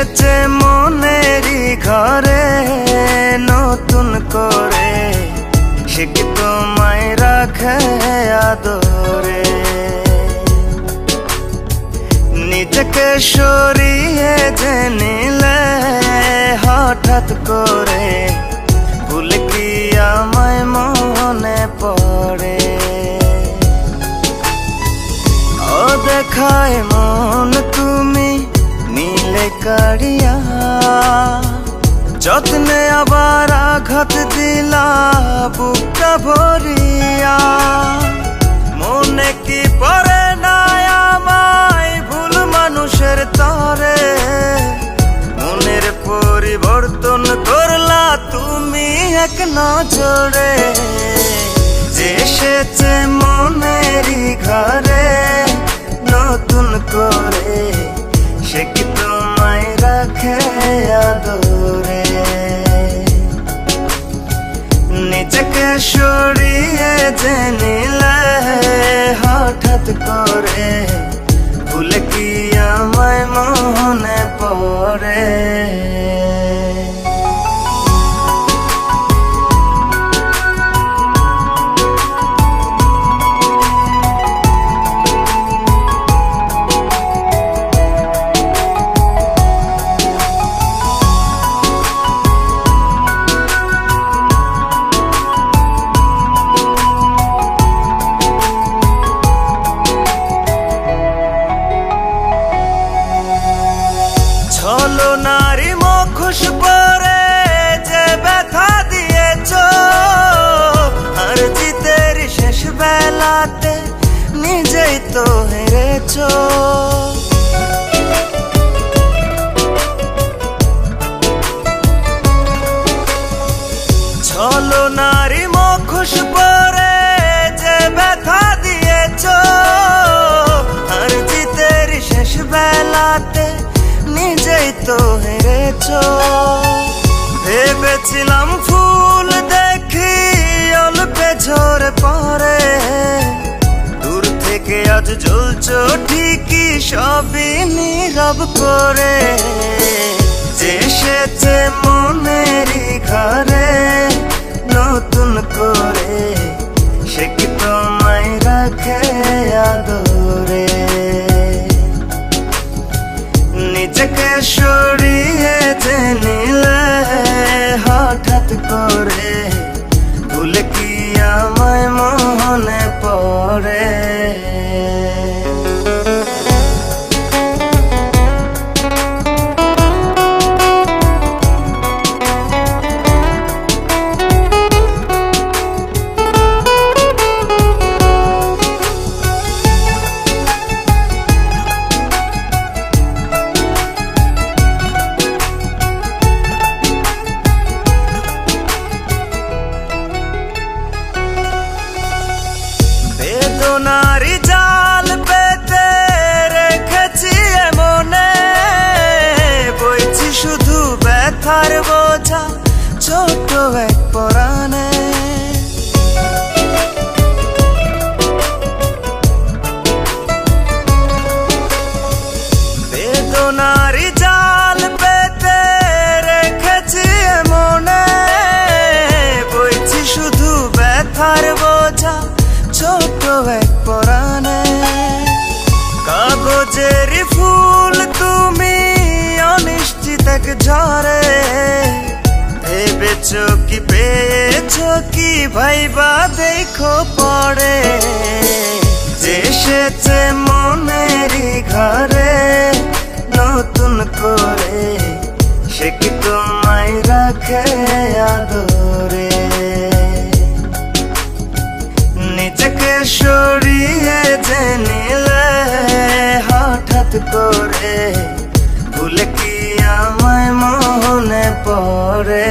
এসেছে মনেরই ঘরে নতুন করে, সে কি তোমায় রাখে আদরে। নিজেকে সরিয়ে যে নিলে হঠাৎ করে, ভুল কি আমায় মনে পড়ে। ও দেখায় মন তুমি নীলে কাড়িয়া, যত্নে আবার আঘাত দিলা বুকটা ভরিয়া। মনে কি পড়ে না আমায় ভুল মানুষের তরে, মনের পরিবর্তন করলা তুমি এক নজরে। যে এসেছে মনেরই ঘরে নতুন করে, সে কি তোমায় রাখে আদরে। নিজেকে সরিয়ে যে নিলে হঠাৎ করে, ভুলে কি আমায় মনে পড়ে। ছলনারি মুখোশ পরে যে ব্যথা দিয়েছ, আর জিতের শেষ বেলাতে নিজেই তো হেরেছ। ছলনারি মুখোশ পরে যে ব্যথা দিয়েছ, আর জিতের শেষ বেলাতে নিজেই তো হেরেছ। ভেবেছিলাম ফুল দেখি অল্পে ঝরে পড়ে, দূর থেকে আজ জ্বলছ ঠিকই সবই নীরব করে। যে এসেছে মনেরই ঘরে নতুন করে, সে কি তোমায় রাখে আদরে। নিজেকে সরিয়ে যে নিলে হঠাৎ করে, ভুলে কি আমায় মনে পড়ে। বেদনারি জাল পেতে রেখেছি মনে, বইছি শুধু ব্যথার বোঝা ছোট এক পরাণে। বেদনারি জাল পেতে রেখেছি মনে, বইছি শুধু ব্যথার বোঝা ছোট এক পরাণে। কাগজের ফুল তুমি অনিশ্চিত এক ঝরে, ভেবেছ কি পেয়েছ কি ভাইবা দেখো পড়ে। যে এসেছে মনেরই ঘরে নতুন করে, সে কি তোমায় রাখে আদরে। নিজেকে সরিয়ে যে নিলে হঠাৎ করে, ভুলে কি আমায় মনে পড়ে।